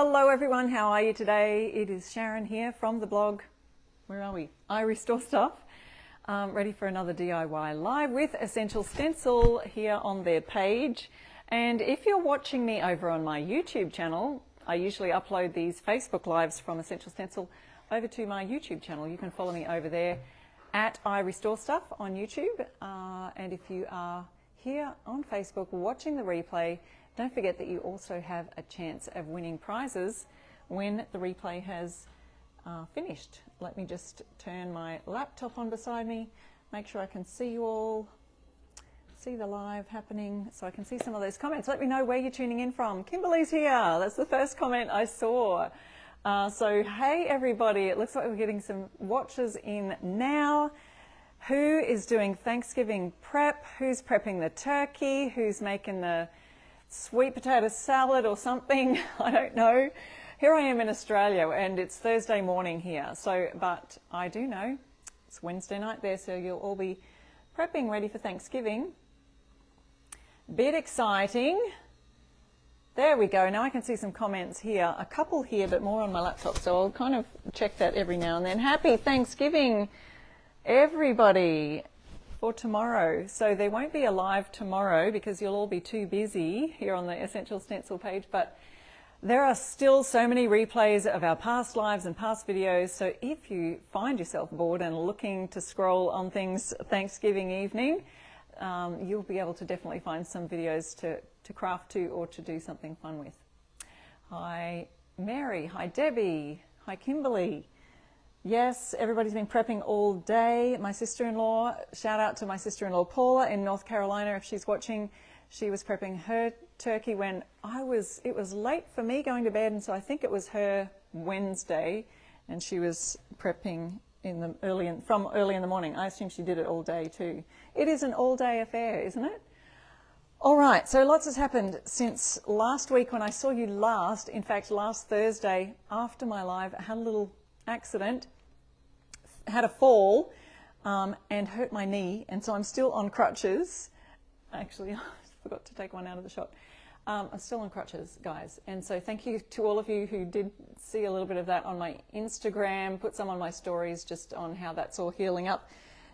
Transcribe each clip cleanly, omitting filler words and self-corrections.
Hello everyone, how are you today? It is Sharon here from the blog, where are we? I Restore Stuff. Ready for another DIY live with Essential Stencil here on their page. And if you're watching me over on my YouTube channel, I usually upload these Facebook Lives from Essential Stencil over to my YouTube channel. You can follow me over there at I Restore Stuff on YouTube. And if you are here on Facebook watching the replay, don't forget that you also have a chance of winning prizes when the replay has finished. Let me just turn my laptop on beside me, make sure I can see you all, see the live happening, so I can see some of those comments. Let me know where you're tuning in from. Kimberly's here. That's the first comment I saw. So hey everybody, it looks like we're getting some watchers in now. Who is doing Thanksgiving prep? Who's prepping the turkey? Who's making the sweet potato salad or something? I don't know. Here I am in Australia and it's Thursday morning here. So, but I do know it's Wednesday night there, so you'll all be prepping ready for Thanksgiving. Bit exciting. There we go. Now I can see some comments here. A couple here, but more on my laptop. So I'll kind of check that every now and then. Happy Thanksgiving, everybody, for tomorrow. So there won't be a live tomorrow because you'll all be too busy here on the Essential Stencil page, but there are still so many replays of our past lives and past videos. So if you find yourself bored and looking to scroll on things Thanksgiving evening, you'll be able to definitely find some videos to craft to or to do something fun with. Hi Mary, hi Debbie, hi Kimberly. Yes, everybody's been prepping all day. My sister-in-law, shout out to my sister-in-law Paula in North Carolina if she's watching. She was prepping her turkey when it was late for me going to bed, and so I think it was her Wednesday, and she was prepping from early in the morning. I assume she did it all day too. It is an all-day affair, isn't it? All right, so lots has happened since last week when I saw you last. In fact, last Thursday after my live, I had a little accident, had a fall, and hurt my knee, and so I'm still on crutches. Actually, I forgot to take one out of the shot. I'm still on crutches, guys, and so thank you to all of you who did see a little bit of that on my Instagram, put some on my stories just on how that's all healing up.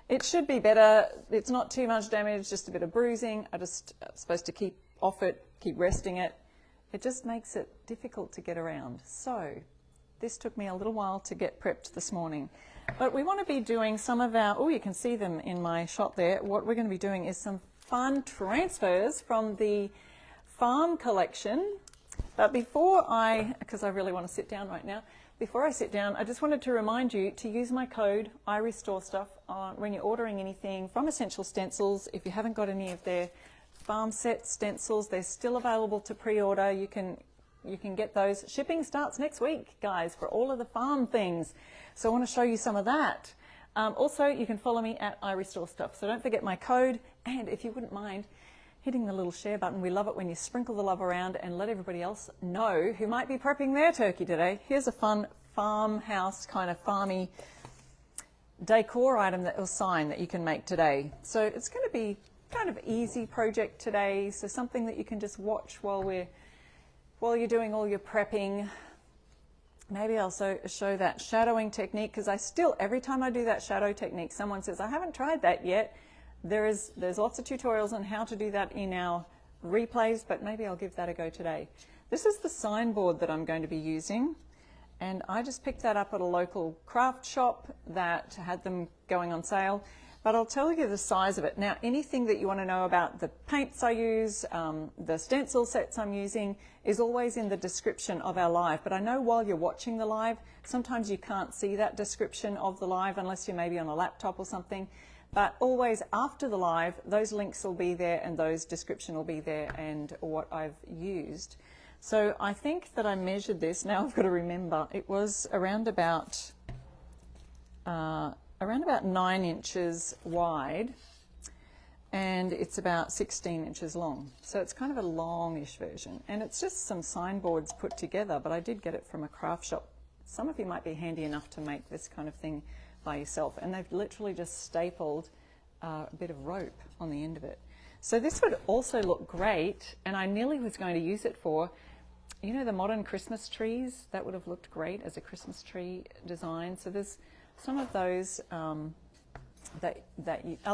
It should be better. It's not too much damage, just a bit of bruising. I'm supposed to keep off it, keep resting it. It just makes it difficult to get around. So this took me a little while to get prepped this morning. But we want to be doing some of our, you can see them in my shot there. What we're going to be doing is some fun transfers from the farm collection. But because I really want to sit down right now, before I sit down, I just wanted to remind you to use my code IRESTORESTUFF when you're ordering anything from Essential Stencils. If you haven't got any of their farm set stencils, they're still available to pre-order. You can get those. Shipping starts next week, guys, for all of the farm things. So I want to show you some of that. Also, you can follow me at IRESTORESTUFF. So don't forget my code. And if you wouldn't mind hitting the little share button, we love it when you sprinkle the love around and let everybody else know who might be prepping their turkey today. Here's a fun farmhouse, kind of farmy decor item or sign that you can make today. So it's going to be kind of easy project today. So something that you can just watch while you're doing all your prepping. Maybe I'll show that shadowing technique, because every time I do that shadow technique, someone says, I haven't tried that yet. There's lots of tutorials on how to do that in our replays, but maybe I'll give that a go today. This is the signboard that I'm going to be using, and I just picked that up at a local craft shop that had them going on sale. But I'll tell you the size of it. Now, anything that you want to know about the paints I use, the stencil sets I'm using, is always in the description of our live. But I know while you're watching the live, sometimes you can't see that description of the live unless you're maybe on a laptop or something. But always after the live, those links will be there and those description will be there and what I've used. So I think that I measured this. Now I've got to remember, it was around about 9 inches wide, and it's about 16 inches long. So it's kind of a longish version, and it's just some signboards put together, but I did get it from a craft shop. Some of you might be handy enough to make this kind of thing by yourself, and they've literally just stapled a bit of rope on the end of it. So this would also look great, and I nearly was going to use it for you know, the modern Christmas trees, that would have looked great as a Christmas tree design. So there's some of those other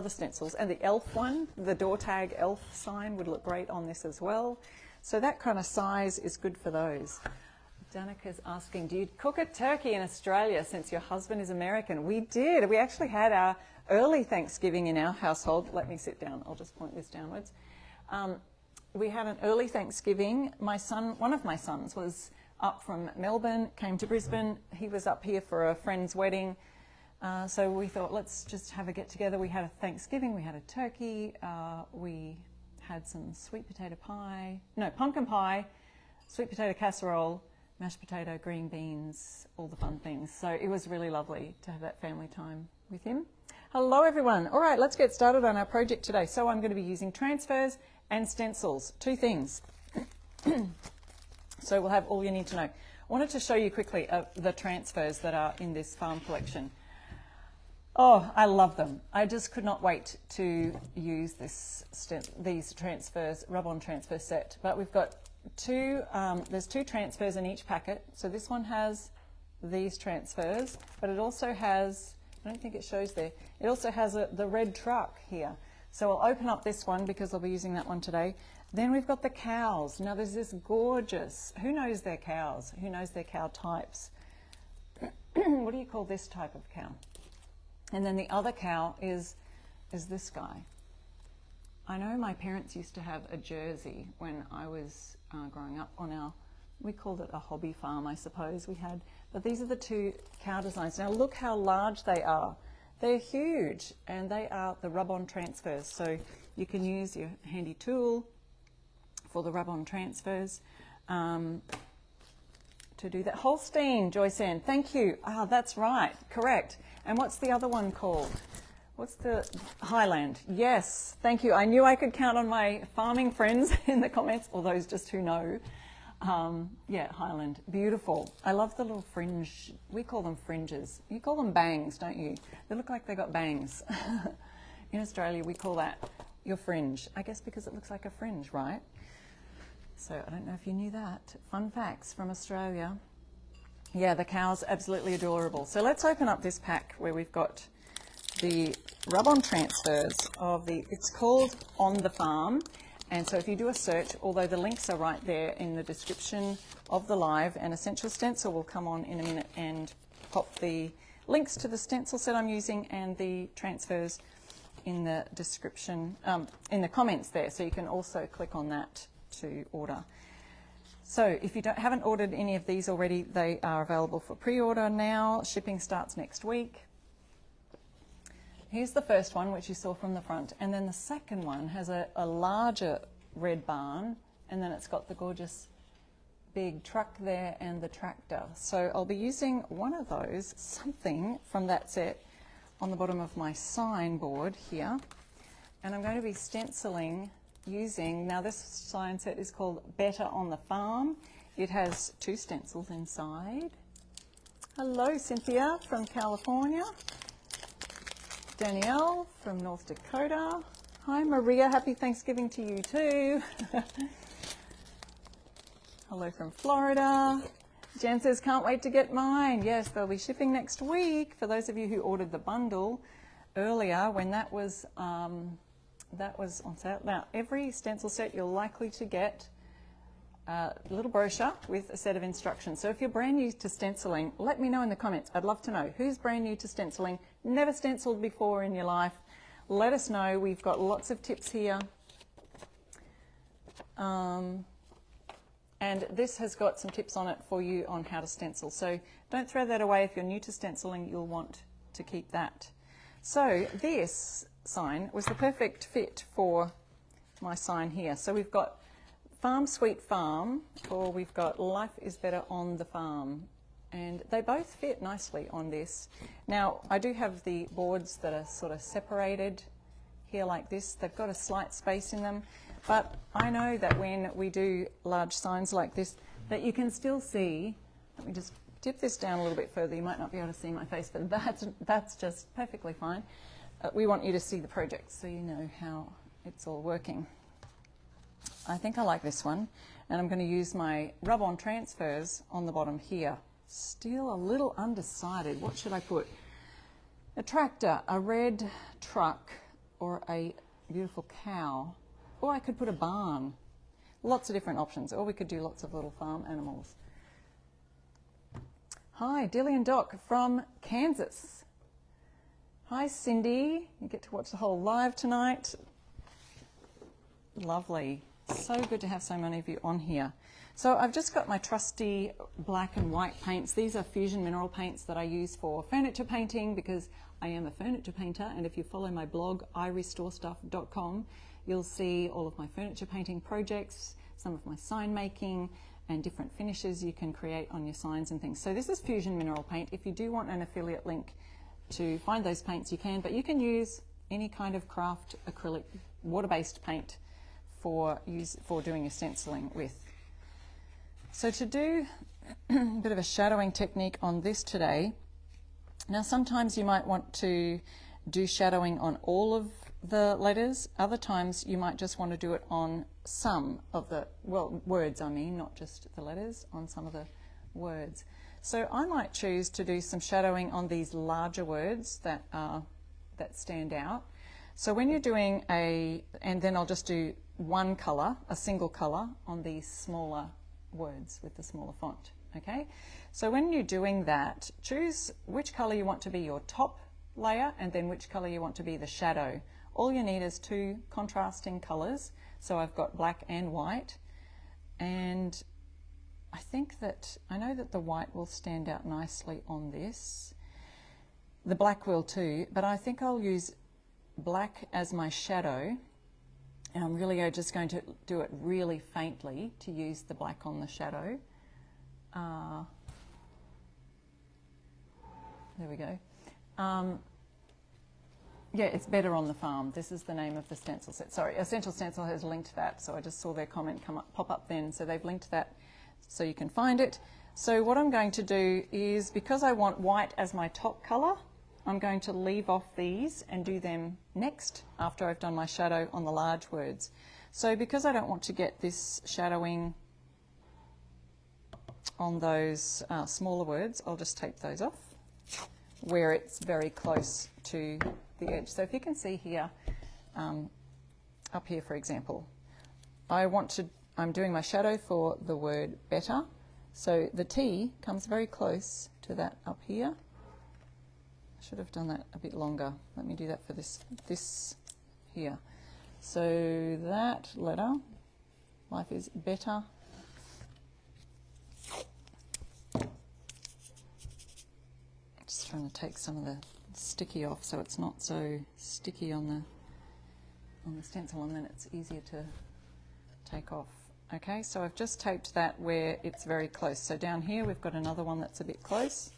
stencils, and the elf one, the door tag elf sign would look great on this as well. So that kind of size is good for those. Danica's asking, do you cook a turkey in Australia since your husband is American? We did. We actually had our early Thanksgiving in our household. Let me sit down. I'll just point this downwards. We had an early Thanksgiving. My son, one of my sons, was up from Melbourne, came to Brisbane. He was up here for a friend's wedding. So we thought, let's just have a get together. We had a Thanksgiving, we had a turkey, we had some sweet potato pie, no, pumpkin pie, sweet potato casserole, mashed potato, green beans, all the fun things. So it was really lovely to have that family time with him. Hello everyone. All right, let's get started on our project today. So I'm going to be using transfers and stencils, two things. So we'll have all you need to know. I wanted to show you quickly the transfers that are in this farm collection. Oh, I love them. I just could not wait to use these transfers, rub-on transfer set. But we've got there's two transfers in each packet. So this one has these transfers, but it also has, I don't think it shows there, it also has the red truck here. So I'll open up this one because I'll be using that one today. Then we've got the cows. Now there's this gorgeous, who knows their cows? Who knows their cow types? What do you call this type of cow? And then the other cow is this guy. I know my parents used to have a Jersey when I was growing up on our, we called it a hobby farm, I suppose we had. But these are the two cow designs. Now look how large they are. They're huge, and they are the rub-on transfers. So you can use your handy tool for the rub-on transfers to do that. Holstein, Joyce Ann, thank you. Ah, that's right, correct. And what's the other one called? What's the Highland? Yes, thank you. I knew I could count on my farming friends in the comments, or those just who know. Yeah, Highland, beautiful. I love the little fringe. We call them fringes. You call them bangs, don't you? They look like they got bangs. In Australia, we call that your fringe. I guess because it looks like a fringe, right? So I don't know if you knew that. Fun facts from Australia. Yeah, the cow's absolutely adorable. So let's open up this pack where we've got the rub-on transfers of it's called On the Farm. And so if you do a search, although the links are right there in the description of the live, and Essential Stencil will come on in a minute and pop the links to the stencil set I'm using and the transfers in the description, in the comments there. So you can also click on that to order. So if you haven't ordered any of these already, they are available for pre-order now. Shipping starts next week. Here's the first one, which you saw from the front, and then the second one has a larger red barn, and then it's got the gorgeous big truck there and the tractor. So I'll be using one of those, something from that set, on the bottom of my sign board here, and I'm going to be stenciling using, now this sign set is called Better on the Farm. It has two stencils inside. Hello, Cynthia from California. Danielle from North Dakota. Hi, Maria. Happy Thanksgiving to you too. Hello from Florida. Jen says, can't wait to get mine. Yes, they'll be shipping next week. For those of you who ordered the bundle earlier, when that was on sale. Now, every stencil set you're likely to get a little brochure with a set of instructions. So if you're brand new to stenciling, let me know in the comments. I'd love to know who's brand new to stenciling, never stenciled before in your life. Let us know. We've got lots of tips here. And this has got some tips on it for you on how to stencil. So don't throw that away. If you're new to stenciling, you'll want to keep that. So this sign was the perfect fit for my sign here. So we've got Farm Sweet Farm, or we've got Life is Better on the Farm, and they both fit nicely on this. Now I do have the boards that are sort of separated here like this. They've got a slight space in them, but I know that when we do large signs like this that you can still see, let me just dip this down a little bit further, you might not be able to see my face, but that's just perfectly fine. We want you to see the project so you know how it's all working. I think I like this one, and I'm going to use my rub-on transfers on the bottom here. Still a little undecided. What should I put? A tractor, a red truck, or a beautiful cow. Or I could put a barn. Lots of different options. Or we could do lots of little farm animals. Hi, Dilly and Doc from Kansas. Hi, Cindy. You get to watch the whole live tonight. Lovely. So good to have so many of you on here. So I've just got my trusty black and white paints. These are fusion mineral paints that I use for furniture painting because I am a furniture painter, and if you follow my blog, IRESTORESTUFF.com, you'll see all of my furniture painting projects, some of my sign making, and different finishes you can create on your signs and things. So this is fusion mineral paint. If you do want an affiliate link to find those paints, you can, but you can use any kind of craft acrylic water-based paint for doing your stenciling with. So to do a bit of a shadowing technique on this today, now sometimes you might want to do shadowing on all of the letters, other times you might just want to do it on some of the, well, words I mean, not just the letters, on some of the words. So I might choose to do some shadowing on these larger words that stand out. So when you're doing and then I'll just do one colour, a single colour on these smaller words with the smaller font, okay? So when you're doing that, choose which colour you want to be your top layer and then which colour you want to be the shadow. All you need is two contrasting colours. So I've got black and white, and I know that the white will stand out nicely on this. The black will too, but I think I'll use black as my shadow, and I'm really just going to do it really faintly to use the black on the shadow. There we go. Yeah, it's better on the farm. This is the name of the stencil set. Sorry, Essential Stencil has linked that, so I just saw their comment pop up then. So they've linked that so you can find it. So what I'm going to do is, because I want white as my top colour, I'm going to leave off these and do them next after I've done my shadow on the large words. So because I don't want to get this shadowing on those smaller words, I'll just tape those off where it's very close to the edge. So if you can see here, up here for example, I'm doing my shadow for the word better. So the T comes very close to that up here. I should have done that a bit longer. Let me do that for this here. So that letter, life is better. Just trying to take some of the sticky off so it's not so sticky on the stencil, and then it's easier to take off. Okay, so I've just taped that where it's very close. So down here we've got another one that's a bit close.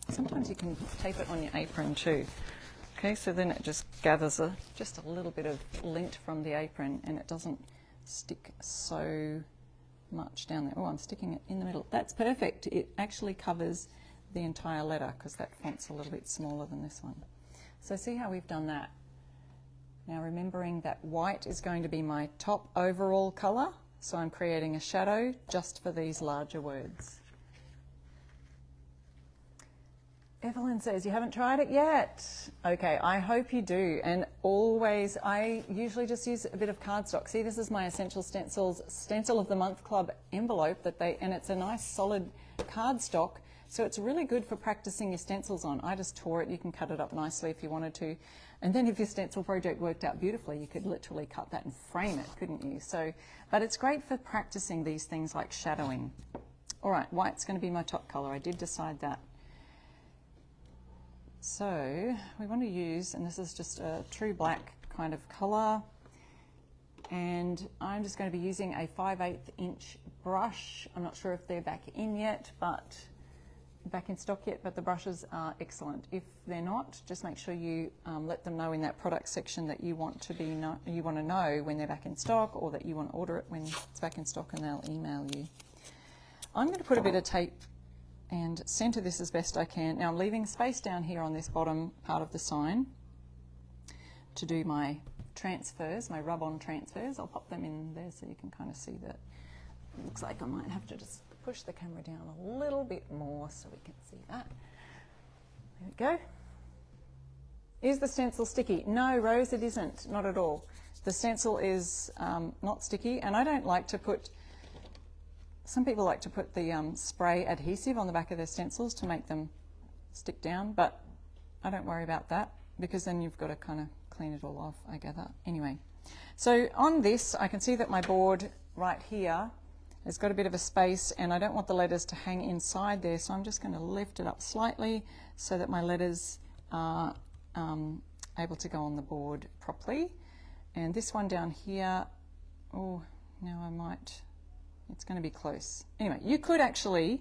Sometimes you can tape it on your apron too. Okay, so then it just gathers just a little bit of lint from the apron and it doesn't stick so much down there. Oh, I'm sticking it in the middle. That's perfect. It actually covers the entire letter because that font's a little bit smaller than this one. So see how we've done that. Now remembering that white is going to be my top overall colour, so I'm creating a shadow just for these larger words. Evelyn says, you haven't tried it yet? Okay, I hope you do. And always, I usually just use a bit of cardstock. See, this is my Essential Stencils Stencil of the Month Club envelope and it's a nice solid cardstock. So it's really good for practicing your stencils on. I just tore it. You can cut it up nicely if you wanted to. And then if your stencil project worked out beautifully, you could literally cut that and frame it, couldn't you? So, but it's great for practicing these things like shadowing. All right, white's going to be my top color. I did decide that. So we want to use, and this is just a true black kind of color, and I'm just going to be using a 5/8 inch brush. I'm not sure if they're back in stock yet, but the brushes are excellent. If they're not, just make sure you let them know in that product section that you want to know when they're back in stock, or that you want to order it when it's back in stock, and they'll email you. I'm going to put a bit of tape and center this as best I can. Now I'm leaving space down here on this bottom part of the sign to do my transfers, my rub-on transfers. I'll pop them in there so you can kind of see that. It looks like I might have to just push the camera down a little bit more so we can see that. There we go. Is the stencil sticky? No, Rose, it isn't, not at all. The stencil is not sticky, and I don't like to put, some people like to put the spray adhesive on the back of their stencils to make them stick down, but I don't worry about that because then you've got to kind of clean it all off, I gather. Anyway, so on this, I can see that my board right here has got a bit of a space, and I don't want the letters to hang inside there, so I'm just going to lift it up slightly so that my letters are able to go on the board properly. And this one down here, oh, now I might, it's going to be close. Anyway, you could actually,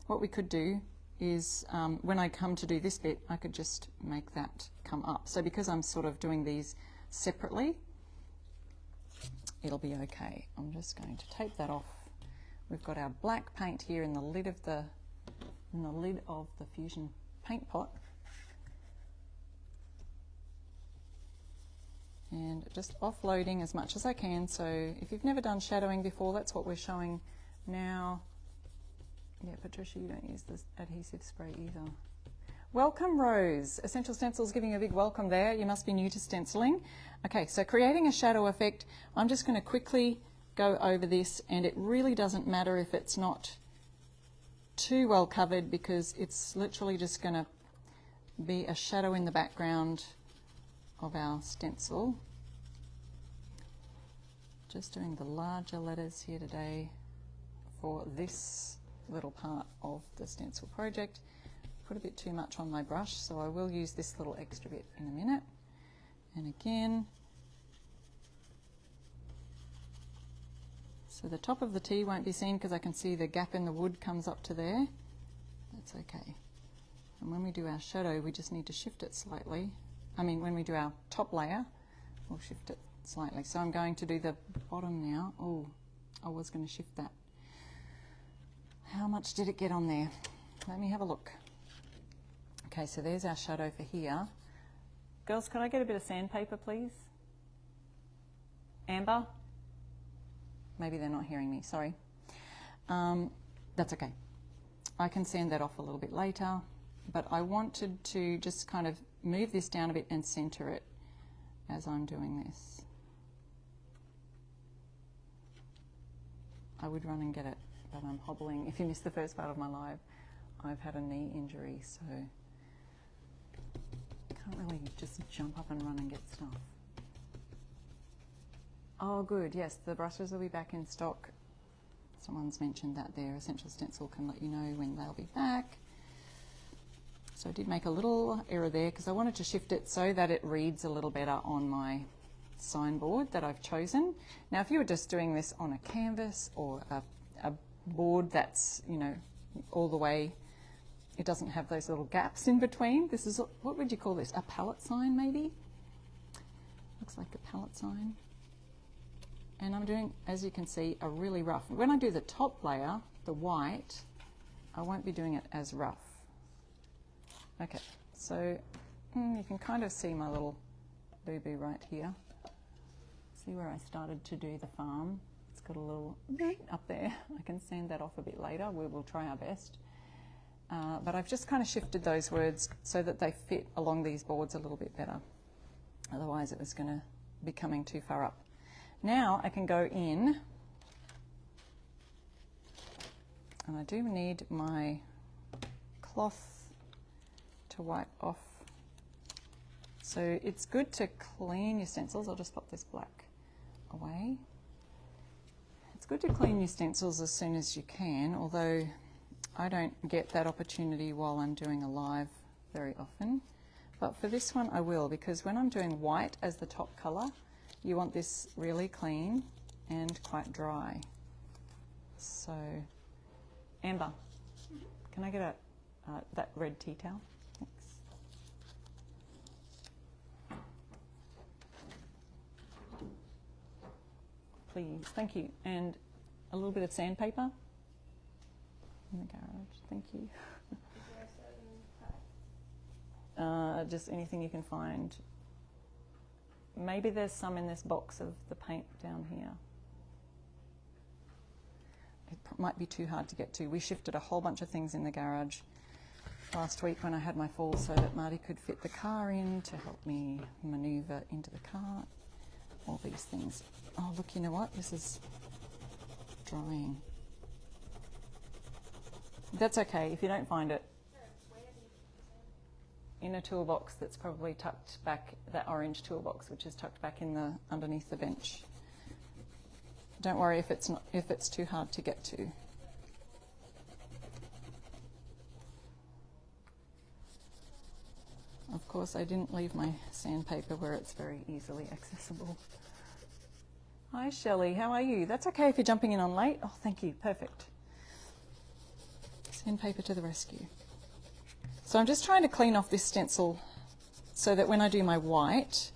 what we could do is when I come to do this bit, I could just make that come up. So because I'm sort of doing these separately, it'll be okay. I'm just going to tape that off. We've got our black paint here in the lid of the Fusion paint pot. And just offloading as much as I can. So if you've never done shadowing before, that's what we're showing now. Yeah, Patricia, you don't use this adhesive spray either. Welcome, Rose. Essential Stencils giving you a big welcome there. You must be new to stenciling. Okay, so creating a shadow effect, I'm just going to quickly go over this, and it really doesn't matter if it's not too well covered because it's literally just going to be a shadow in the background of our stencil. Just doing the larger letters here today for this little part of the stencil project. Put a bit too much on my brush, so I will use this little extra bit in a minute. And again, so the top of the T won't be seen because I can see the gap in the wood comes up to there. That's okay. And when we do our shadow, we just need to shift it slightly. I mean, when we do our top layer, we'll shift it slightly. So I'm going to do the bottom now. Oh, I was going to shift that. How much did it get on there? Let me have a look. Okay, so there's our shadow for here. Girls, could I get a bit of sandpaper, please? Amber? Maybe they're not hearing me, sorry. That's okay. I can sand that off a little bit later, but I wanted to just kind of move this down a bit and center it as I'm doing this. I would run and get it, but I'm hobbling. If you missed the first part of my live, I've had a knee injury, so can't really just jump up and run and get stuff. Oh, good. Yes, the brushes will be back in stock. Someone's mentioned that there. Essential Stencil can let you know when they'll be back. So I did make a little error there because I wanted to shift it so that it reads a little better on my signboard that I've chosen. Now, if you were just doing this on a canvas or a board that's, you know, all the way, it doesn't have those little gaps in between. This is, what would you call this? A palette sign, maybe? Looks like a palette sign. And I'm doing, as you can see, a really rough. When I do the top layer, the white, I won't be doing it as rough. Okay, so you can kind of see my little boo-boo right here. See where I started to do the farm? It's got a little up there. I can sand that off a bit later. We will try our best. But I've just kind of shifted those words so that they fit along these boards a little bit better. Otherwise it was going to be coming too far up. Now I can go in, and I do need my cloth to wipe off. So it's good to clean your stencils. I'll just pop this black away. It's good to clean your stencils as soon as you can, although I don't get that opportunity while I'm doing a live very often. But for this one I will, because when I'm doing white as the top colour, you want this really clean and quite dry. So, Amber, can I get that red tea towel? Thanks. Please, thank you. And a little bit of sandpaper in the garage, thank you. Just anything you can find. maybe there's some in this box of the paint down here. It might be too hard to get to. We shifted a whole bunch of things in the garage last week when I had my fall so that Marty could fit the car in to help me manoeuvre into the car. All these things. Oh, look, you know what? This is drying. That's okay if you don't find it. In a toolbox that's probably tucked back, that orange toolbox which is tucked back in the underneath the bench. Don't worry if it's too hard to get to. Of course, I didn't leave my sandpaper where it's very easily accessible. Hi Shelley, how are you? That's okay if you're jumping in on late. Oh, thank you, perfect. Sandpaper to the rescue. So I'm just trying to clean off this stencil so that when I do my white,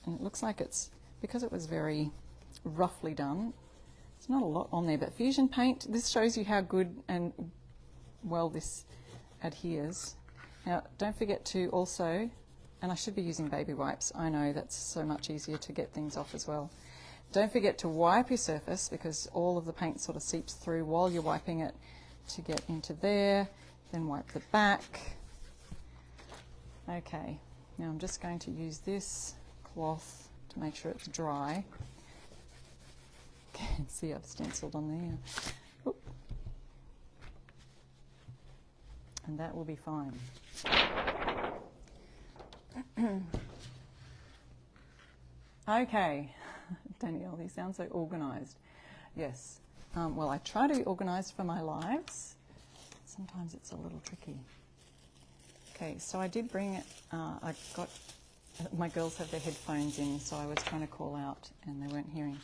and it looks like it's, because it was very roughly done, there's not a lot on there, but Fusion Paint, this shows you how good and well this adheres. Now don't forget to also, and I should be using baby wipes, I know that's so much easier to get things off as well. Don't forget to wipe your surface because all of the paint sort of seeps through while you're wiping it to get into there. Then wipe the back. Okay, now I'm just going to use this cloth to make sure it's dry. Can see I've stenciled on there. Oop. And that will be fine. Okay, Danielle, these sound so organised. Yes, well I try to be organised for my lives. Sometimes it's a little tricky. Okay, so I did bring it, I got, my girls have their headphones in, so I was trying to call out and they weren't hearing,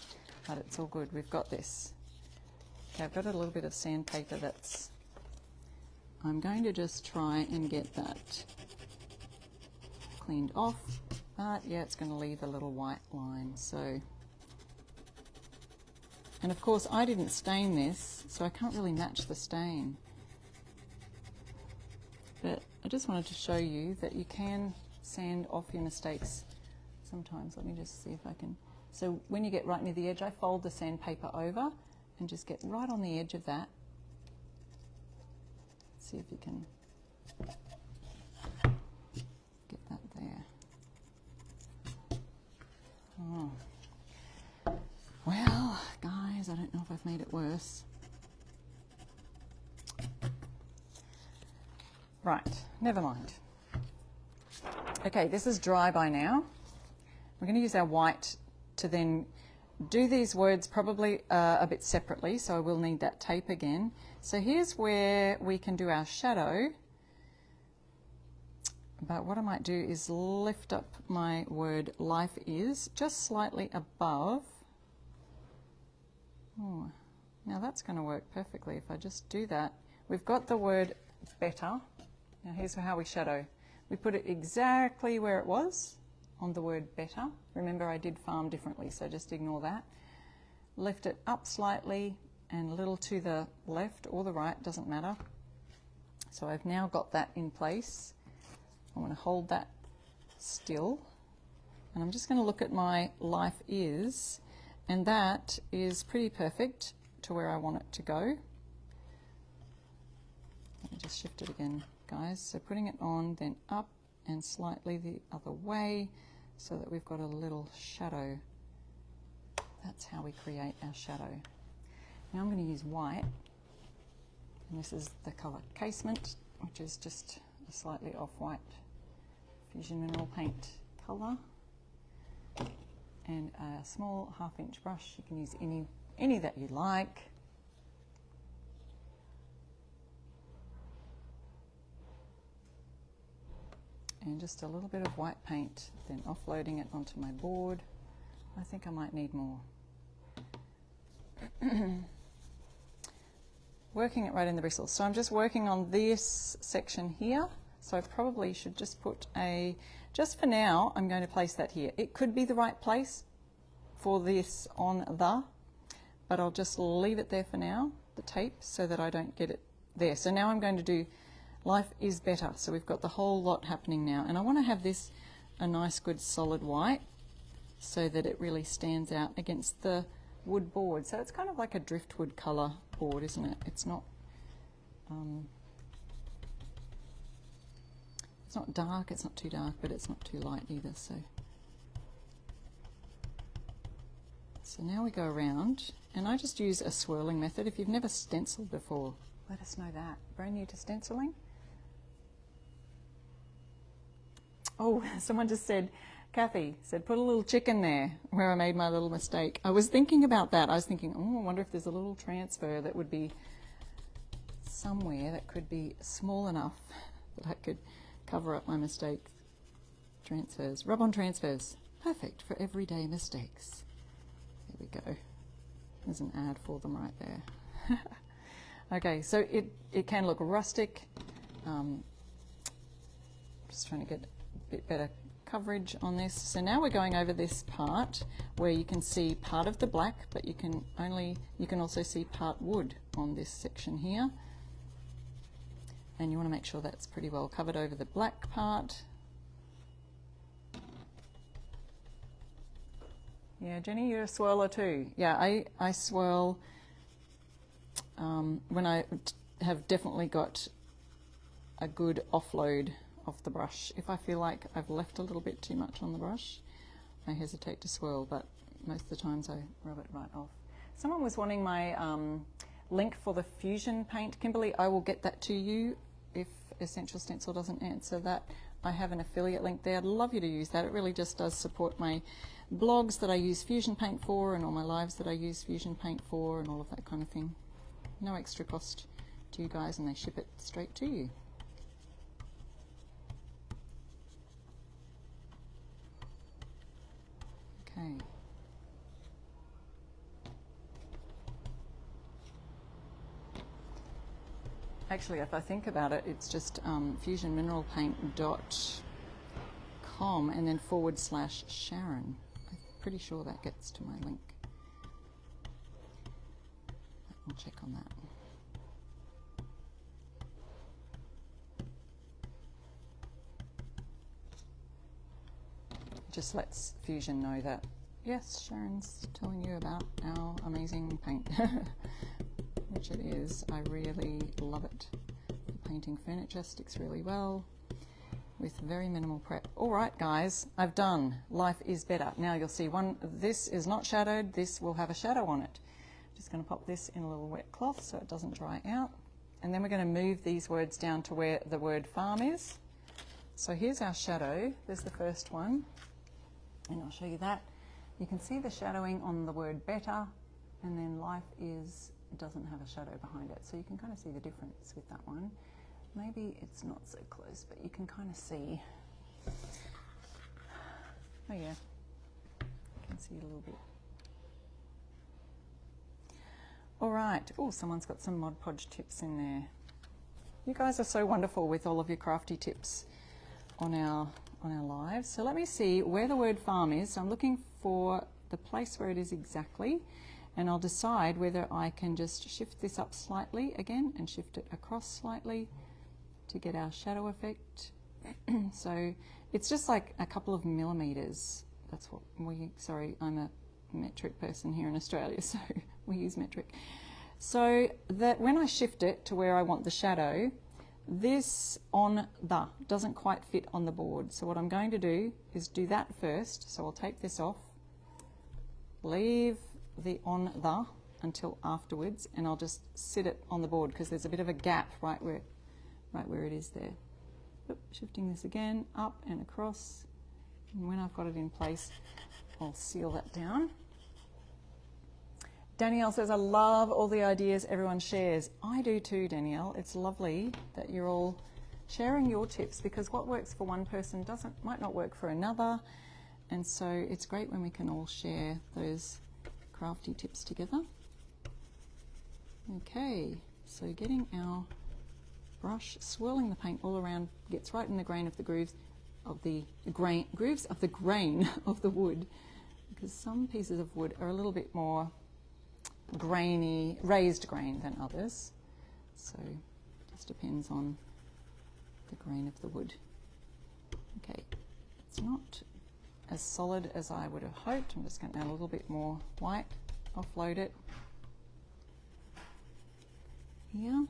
but it's all good, we've got this. Okay, I've got a little bit of sandpaper that's, I'm going to just try and get that cleaned off, but yeah, it's going to leave a little white line, so. And of course I didn't stain this, so I can't really match the stain. But I just wanted to show you that you can sand off your mistakes sometimes. Let me just see if I can. So when you get right near the edge, I fold the sandpaper over and just get right on the edge of that. See if you can get that there. Oh. Well, guys, I don't know if I've made it worse. Right, never mind. Okay, this is dry by now. We're going to use our white to then do these words probably a bit separately, so I will need that tape again. So here's where we can do our shadow. But what I might do is lift up my word life is just slightly above. Oh, now that's going to work perfectly if I just do that. We've got the word better. Now here's how we shadow. We put it exactly where it was on the word better. Remember I did farm differently, so just ignore that. Lift it up slightly and a little to the left or the right, doesn't matter. So I've now got that in place. I want to hold that still. And I'm just going to look at my life is, and that is pretty perfect to where I want it to go. Let me just shift it again, guys. So putting it on, then up and slightly the other way so that we've got a little shadow. That's how we create our shadow. Now I'm going to use white, and this is the colour Casement, which is just a slightly off-white Fusion Mineral Paint colour, and a small 1/2-inch brush. You can use any that you like. And just a little bit of white paint, then offloading it onto my board. I think I might need more. Working it right in the bristles. So I'm just working on this section here. So I probably should just put a, just for now, I'm going to place that here. It could be the right place for this on the, but I'll just leave it there for now, the tape, so that I don't get it there. So now I'm going to do Life is Better. So we've got the whole lot happening now. And I want to have this a nice good solid white so that it really stands out against the wood board. So it's kind of like a driftwood colour board, isn't it? It's not dark, it's not too dark, but it's not too light either. So now we go around, and I just use a swirling method. If you've never stenciled before, let us know that. Brand new to stenciling? Oh, someone just said, Kathy said, put a little chicken there where I made my little mistake. I was thinking about that. I was thinking, oh, I wonder if there's a little transfer that would be somewhere that could be small enough that I could cover up my mistake. Transfers, rub-on transfers, perfect for everyday mistakes. There we go. There's an ad for them right there. Okay, so it can look rustic. Just trying to get a bit better coverage on this. So now we're going over this part where you can see part of the black, but you can also see part wood on this section here. And you want to make sure that's pretty well covered over the black part. Yeah, Jenny, you're a swirler too. Yeah, I swirl when I have definitely got a good offload off the brush. If I feel like I've left a little bit too much on the brush, I hesitate to swirl, but most of the times I rub it right off. Someone was wanting my link for the fusion paint. Kimberly, I will get that to you if Essential Stencil doesn't answer that. I have an affiliate link there. I'd love you to use that. It really just does support my blogs that I use Fusion Paint for, and all my lives that I use Fusion Paint for, and all of that kind of thing. No extra cost to you guys, and they ship it straight to you. Okay. Actually, if I think about it, it's just fusionmineralpaint.com and then /Sharon. I'm pretty sure that gets to my link. I'll check on that. Just lets Fusion know that, yes, Sharon's telling you about our amazing paint. Which it is. I really love it. The painting furniture sticks really well with very minimal prep. All right, guys, I've done. Life is better. Now you'll see this is not shadowed. This will have a shadow on it. Just going to pop this in a little wet cloth so it doesn't dry out. And then we're going to move these words down to where the word farm is. So here's our shadow. There's the first one. And I'll show you that. You can see the shadowing on the word better, and then life is doesn't have a shadow behind it, so you can kind of see the difference with that one. Maybe it's not so close, but you can kind of see. Oh yeah, you can see it a little bit. All right. Oh, someone's got some Mod Podge tips in there. You guys are so wonderful with all of your crafty tips on our lives. So let me see where the word farm is. So I'm looking for the place where it is exactly. And I'll decide whether I can just shift this up slightly again and shift it across slightly to get our shadow effect. So it's just like a couple of millimeters. That's what sorry, I'm a metric person here in Australia, so we use metric. So that when I shift it to where I want the shadow, this doesn't quite fit on the board. So what I'm going to do is do that first. So I'll take this off, leave the until afterwards, and I'll just sit it on the board because there's a bit of a gap right where it is there. Shifting this again up and across, and when I've got it in place, I'll seal that down. Danielle says, I love all the ideas everyone shares. I do too, Danielle. It's lovely that you're all sharing your tips, because what works for one person might not work for another, and so it's great when we can all share those crafty tips together. Okay, so getting our brush, swirling the paint all around, gets right in the grain of the grooves of the grain of the wood, because some pieces of wood are a little bit more grainy, raised grain than others. So it just depends on the grain of the wood. Okay, It's not as solid as I would have hoped. I'm just going to add a little bit more white, offload it here.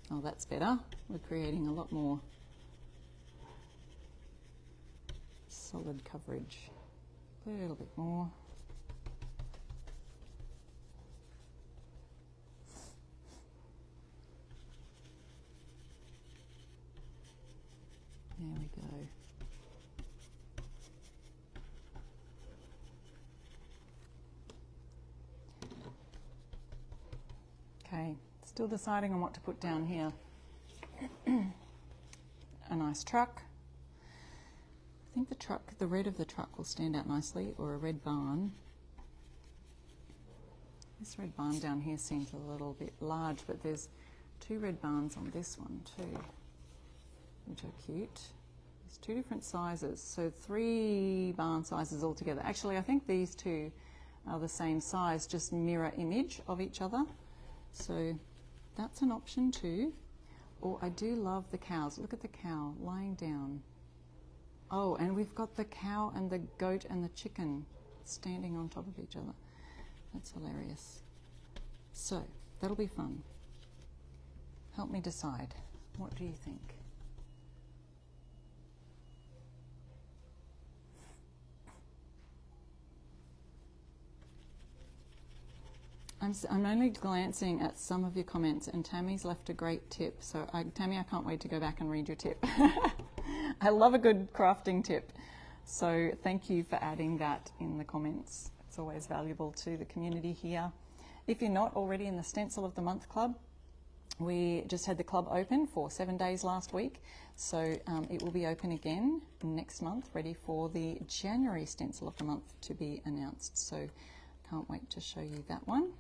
Oh, that's better. We're creating a lot more solid coverage. A little bit more. There we go. Okay, still deciding on what to put down here. A nice truck. I think the red of the truck will stand out nicely, or a red barn. This red barn down here seems a little bit large, but there's 2 red barns on this one too, which are cute. There's 2 different sizes, so 3 barn sizes altogether. Actually, I think these 2 are the same size, just mirror image of each other. So that's an option too. Or I do love the cows. Look at the cow lying down. Oh, and we've got the cow and the goat and the chicken standing on top of each other. That's hilarious. So that'll be fun. Help me decide. What do you think? I'm only glancing at some of your comments, and Tammy's left a great tip. So Tammy, I can't wait to go back and read your tip. I love a good crafting tip. So thank you for adding that in the comments. It's always valuable to the community here. If you're not already in the Stencil of the Month Club, we just had the club open for 7 days last week. So it will be open again next month, ready for the January Stencil of the Month to be announced. So can't wait to show you that one.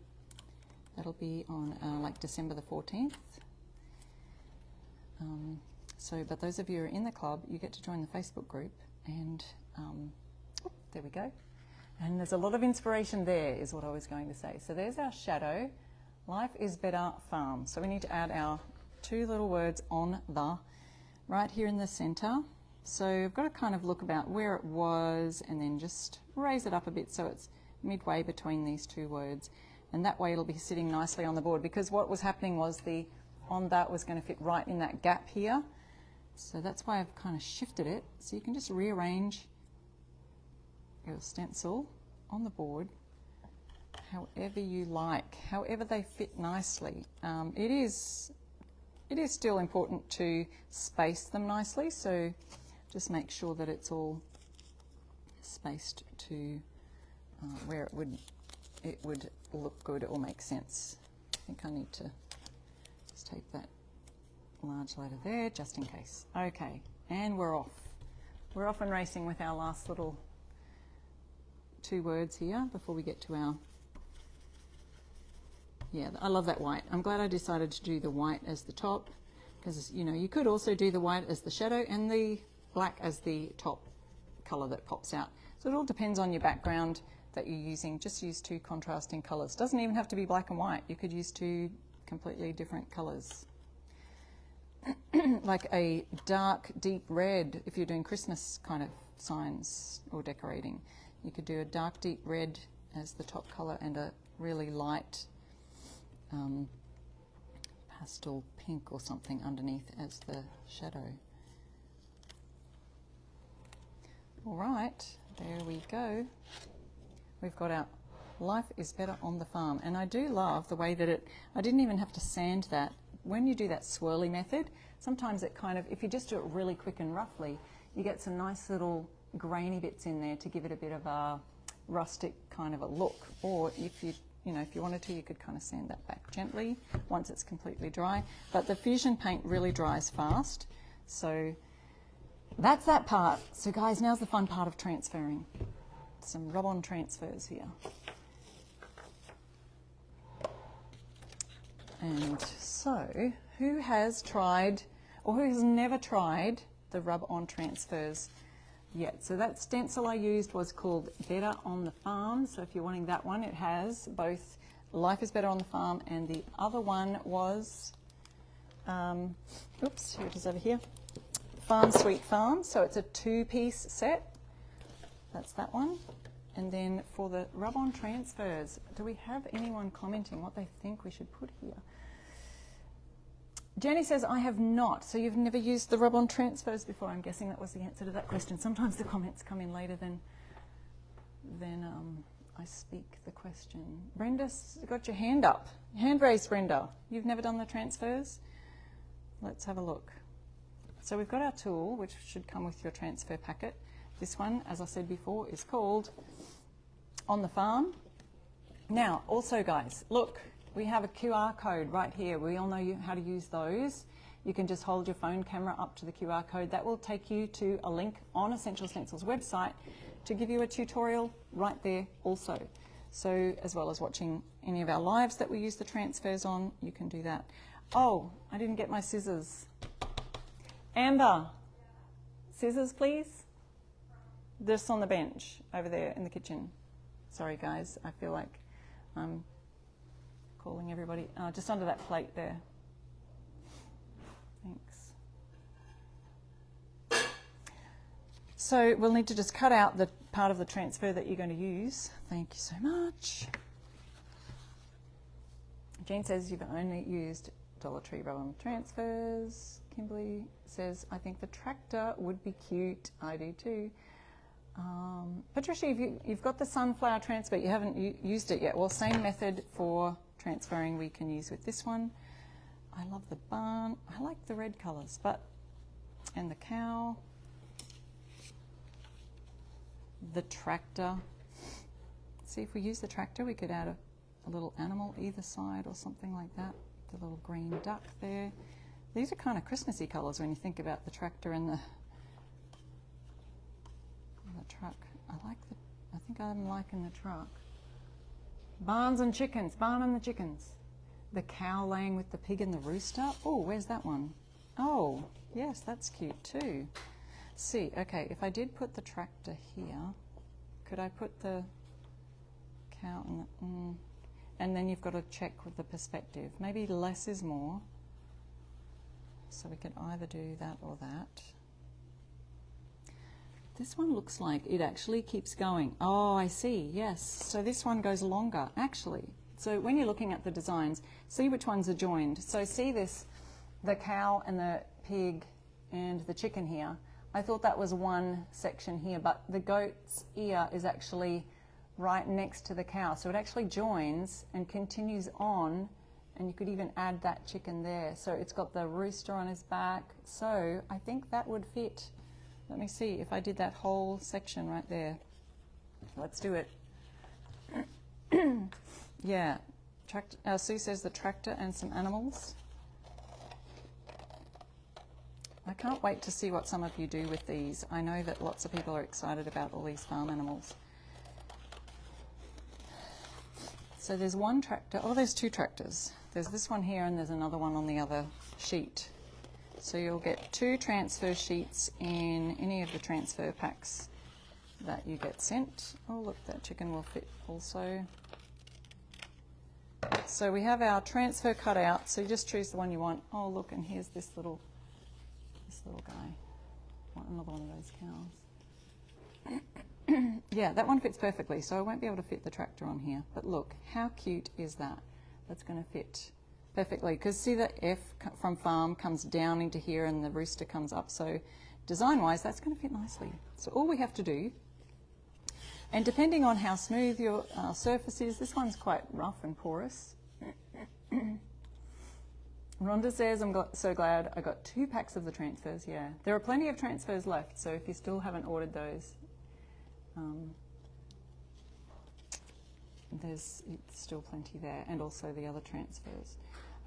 That'll be on like December the 14th. But those of you who are in the club, you get to join the Facebook group, and there we go. And there's a lot of inspiration there, is what I was going to say. So there's our shadow. Life is better farm. So we need to add our 2 little words on the, right here in the center. So I've got to kind of look about where it was and then just raise it up a bit so it's midway between these 2 words. And that way it'll be sitting nicely on the board, because what was happening was the on that was going to fit right in that gap here. So that's why I've kind of shifted it. So you can just rearrange your stencil on the board however you like, however they fit nicely. It is still important to space them nicely, so just make sure that it's all spaced to where it would look good or make sense. I think I need to just take that large letter there just in case. Okay, and we're off. We're off and racing with our last little 2 words here before we get to our, yeah, I love that white. I'm glad I decided to do the white as the top, because you know, you could also do the white as the shadow and the black as the top color that pops out. So it all depends on your background that you're using. Just use 2 contrasting colors. Doesn't even have to be black and white. You could use 2 completely different colors. Like a dark, deep red, if you're doing Christmas kind of signs or decorating. You could do a dark, deep red as the top color and a really light pastel pink or something underneath as the shadow. All right, there we go. We've got our Life is Better on the Farm. And I do love the way that I didn't even have to sand that. When you do that swirly method, sometimes it kind of, if you just do it really quick and roughly, you get some nice little grainy bits in there to give it a bit of a rustic kind of a look. Or if you wanted to, you could kind of sand that back gently once it's completely dry. But the fusion paint really dries fast. So that's that part. So guys, now's the fun part of transferring. Some rub-on transfers here. And so, who has tried, or who has never tried the rub-on transfers yet? So that stencil I used was called Better on the Farm. So if you're wanting that one, it has both Life is Better on the Farm, and the other one was oops, here it is over here. Farm Sweet Farm. So it's a 2-piece set. That's that one. And then for the rub-on transfers, do we have anyone commenting what they think we should put here? Jenny says, I have not. So you've never used the rub-on transfers before. I'm guessing that was the answer to that question. Sometimes the comments come in later than I speak the question. Brenda's got your hand up. Hand raised, Brenda. You've never done the transfers? Let's have a look. So we've got our tool, which should come with your transfer packet. This one, as I said before, is called On the Farm. Now, also guys, look, we have a QR code right here. We all know how to use those. You can just hold your phone camera up to the QR code. That will take you to a link on Essential Stencils website to give you a tutorial right there also. So as well as watching any of our lives that we use the transfers on, you can do that. Oh, I didn't get my scissors. Amber, scissors please. Just on the bench over there in the kitchen. Sorry guys, I feel like I'm calling everybody. Just under that plate there. Thanks. So we'll need to just cut out the part of the transfer that you're going to use. Thank you so much. Jane says you've only used Dollar Tree rub-on transfers. Kimberly says, I think the tractor would be cute. I do too. Patricia, you've got the sunflower transfer, you haven't used it yet. Well, same method for transferring we can use with this one. I love the barn. I like the red colours, and the cow, the tractor. See, if we use the tractor, we could add a little animal either side or something like that. The little green duck there. These are kind of Christmassy colours when you think about the tractor and the truck. I think I'm liking the truck. Barns and chickens, barn and the chickens. The cow laying with the pig and the rooster. Oh, where's that one? Oh, yes, that's cute too. See, okay, if I did put the tractor here, could I put the cow and the, and then you've got to check with the perspective. Maybe less is more. So we could either do that or that. This one looks like it actually keeps going. Oh, I see, yes. So this one goes longer, actually. So when you're looking at the designs, see which ones are joined. So see this, the cow and the pig and the chicken here. I thought that was one section here, but the goat's ear is actually right next to the cow. So it actually joins and continues on, and you could even add that chicken there. So it's got the rooster on his back. So I think that would fit. Let me see if I did that whole section right there. Let's do it. Yeah, Sue says the tractor and some animals. I can't wait to see what some of you do with these. I know that lots of people are excited about all these farm animals. So there's one tractor, oh, there's two tractors. There's this one here and there's another one on the other sheet. So you'll get 2 transfer sheets in any of the transfer packs that you get sent. Oh, look, that chicken will fit also. So we have our transfer cut out, so you just choose the one you want. Oh, look, and here's this little guy. Want another one of those cows. Yeah, that one fits perfectly, so I won't be able to fit the tractor on here. But look, how cute is that? That's going to fit perfectly, because see the F from farm comes down into here and the rooster comes up, so design wise that's going to fit nicely. So all we have to do, and depending on how smooth your surface is, this one's quite rough and porous. Rhonda says, I'm so glad I got 2 packs of the transfers. Yeah, there are plenty of transfers left, so if you still haven't ordered those, there's still plenty there, and also the other transfers.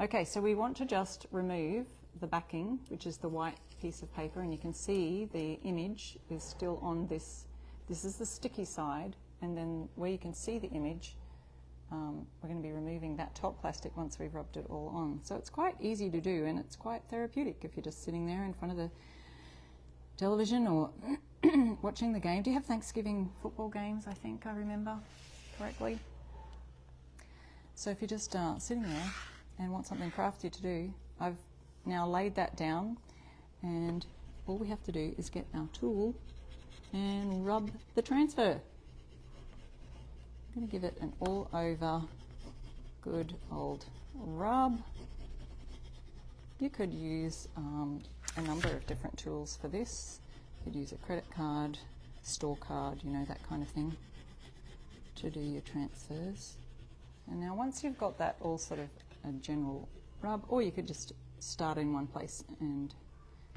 Okay, so we want to just remove the backing, which is the white piece of paper, and you can see the image is still on this. This is the sticky side, and then where you can see the image, we're going to be removing that top plastic once we've rubbed it all on. So it's quite easy to do, and it's quite therapeutic if you're just sitting there in front of the television or watching the game. Do you have Thanksgiving football games, I think I remember correctly? So if you're just sitting there and want something crafty to do, I've now laid that down, and all we have to do is get our tool and rub the transfer. I'm going to give it an all over good old rub. You could use a number of different tools for this. You could use a credit card, store card, you know, that kind of thing, to do your transfers. And now once you've got that all sort of a general rub, or you could just start in one place and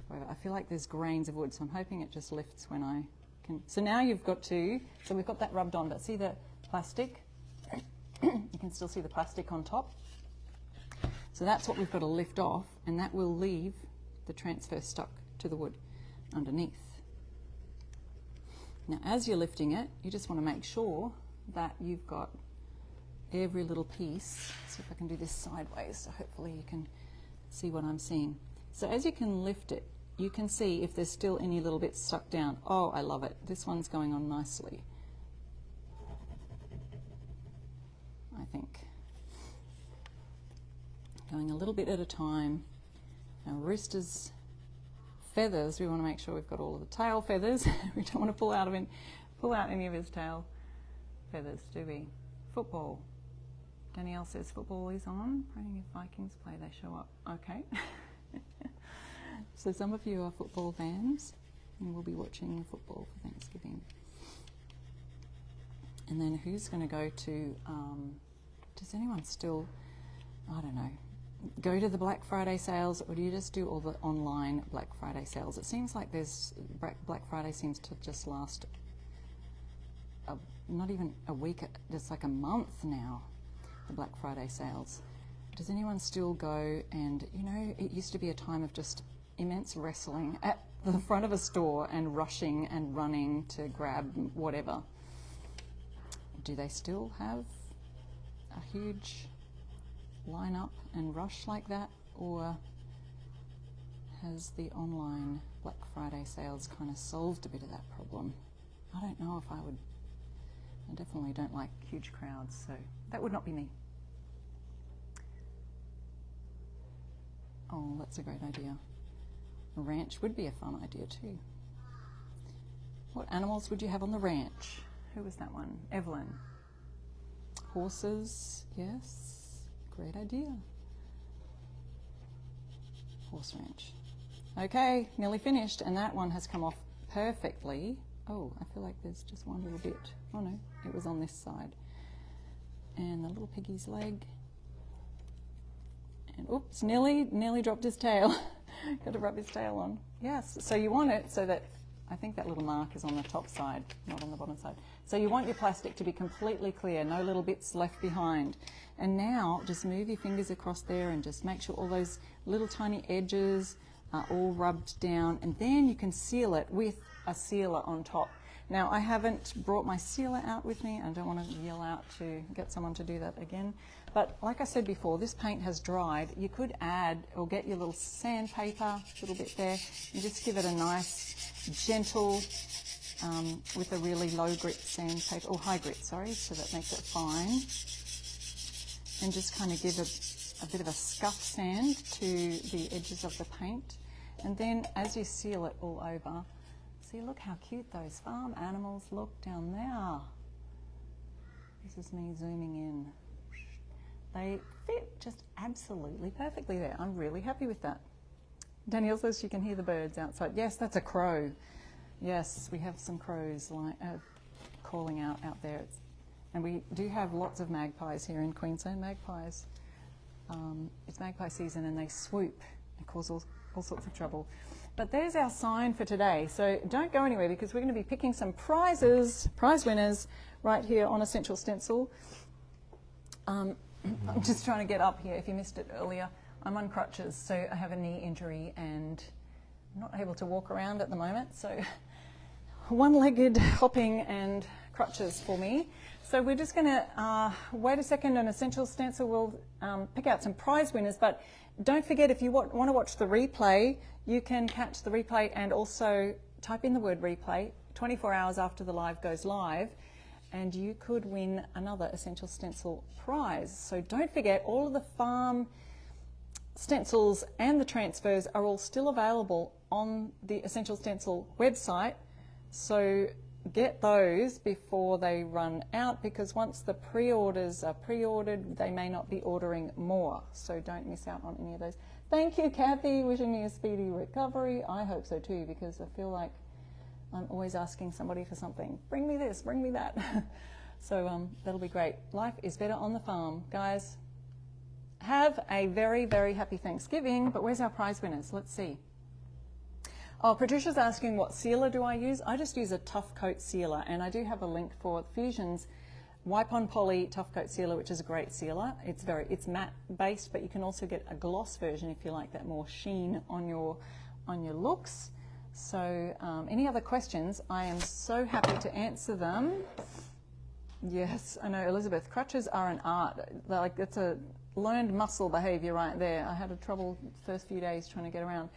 whatever. I feel like there's grains of wood, so I'm hoping it just lifts when I can. So now you've got to, so we've got that rubbed on, but see the plastic? You can still see the plastic on top. So that's what we've got to lift off, and that will leave the transfer stuck to the wood underneath. Now as you're lifting it, you just want to make sure that you've got every little piece. See if I can do this sideways, so hopefully you can see what I'm seeing. So as you can lift it, you can see if there's still any little bits stuck down. Oh, I love it. This one's going on nicely, I think. Going a little bit at a time. Our rooster's feathers, we want to make sure we've got all of the tail feathers. We don't want to pull out any of his tail feathers, do we? Football. Danielle says football is on. Praying if Vikings play, they show up. Okay. So some of you are football fans, and we'll be watching football for Thanksgiving. And then who's going to go to, does anyone still, I don't know, go to the Black Friday sales, or do you just do all the online Black Friday sales? It seems like Black Friday seems to just last not even a week, just like a month now, the Black Friday sales. Does anyone still go? And you know, it used to be a time of just immense wrestling at the front of a store and rushing and running to grab whatever. Do they still have a huge line up and rush like that, or has the online Black Friday sales kind of solved a bit of that problem? I don't know if I would. I definitely don't like huge crowds, so that would not be me. Oh, that's a great idea. A ranch would be a fun idea too. What animals would you have on the ranch? Who was that one? Evelyn. Horses, yes. Great idea. Horse ranch. Okay, nearly finished, and that one has come off perfectly. Oh, I feel like there's just one little bit. Oh no, it was on this side. And the little piggy's leg. And oops, nearly dropped his tail. Got to rub his tail on. Yes, so you want it so that, I think that little mark is on the top side, not on the bottom side. So you want your plastic to be completely clear, no little bits left behind. And now just move your fingers across there and just make sure all those little tiny edges are all rubbed down, and then you can seal it with a sealer on top. Now I haven't brought my sealer out with me. I don't want to yell out to get someone to do that again. But like I said before, this paint has dried. You could add or get your little sandpaper, a little bit there, and just give it a nice, gentle, with a really low grit sandpaper, or high grit, sorry, so that makes it fine. And just kind of give a bit of a scuff sand to the edges of the paint. And then as you seal it all over, see, look how cute those farm animals look down there. This is me zooming in. They fit just absolutely perfectly there. I'm really happy with that. Danielle says she can hear the birds outside. Yes, that's a crow. Yes, we have some crows calling out there. And we do have lots of magpies here in Queensland. Magpies, it's magpie season, and they swoop and cause all sorts of trouble. But there's our sign for today. So don't go anywhere, because we're going to be picking some prize winners right here on Essential Stencil. I'm just trying to get up here. If you missed it earlier, I'm on crutches, so I have a knee injury and I'm not able to walk around at the moment. So one-legged hopping and crutches for me. So we're just going to wait a second, and Essential Stencil will pick out some prize winners. But don't forget, if you want to watch the replay, you can catch the replay and also type in the word replay 24 hours after the live goes live, and you could win another Essential Stencil prize. So don't forget, all of the farm stencils and the transfers are all still available on the Essential Stencil website. So get those before they run out, because once the pre-orders are pre-ordered, they may not be ordering more. So don't miss out on any of those. Thank you, Kathy. Wishing me a speedy recovery. I hope so too, because I feel like I'm always asking somebody for something. Bring me this, bring me that. So that'll be great. Life is better on the farm. Guys, have a very, very happy Thanksgiving. But where's our prize winners? Let's see. Oh, Patricia's asking what sealer do I use? I just use a Tough Coat sealer, and I do have a link for Fusion's Wipe On Poly Tough Coat sealer, which is a great sealer. It's matte based, but you can also get a gloss version if you like that more sheen on your looks. So any other questions? I am so happy to answer them. Yes, I know, Elizabeth. Crutches are an art. Like, it's a learned muscle behavior right there. I had a trouble first few days trying to get around.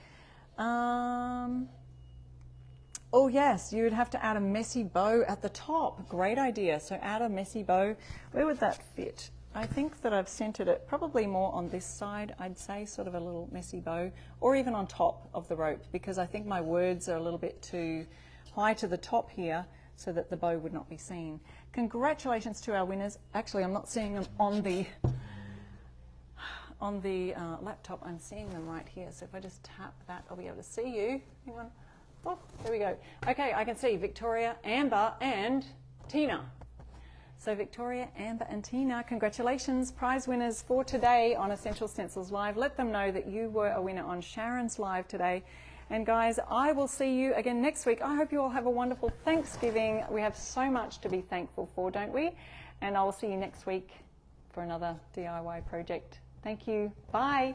Oh yes, you would have to add a messy bow at the top. Great idea. So add a messy bow. Where would that fit? I think that I've centered it probably more on this side, I'd say, sort of a little messy bow, or even on top of the rope, because I think my words are a little bit too high to the top here so that the bow would not be seen. Congratulations to our winners. Actually, I'm not seeing them on the laptop. I'm seeing them right here. So if I just tap that, I'll be able to see you. Hang on. Oh, there we go. Okay, I can see Victoria, Amber, and Tina. So Victoria, Amber, and Tina, congratulations, prize winners for today on Essential Stencils Live. Let them know that you were a winner on Sharon's Live today. And guys, I will see you again next week. I hope you all have a wonderful Thanksgiving. We have so much to be thankful for, don't we? And I will see you next week for another DIY project. Thank you. Bye.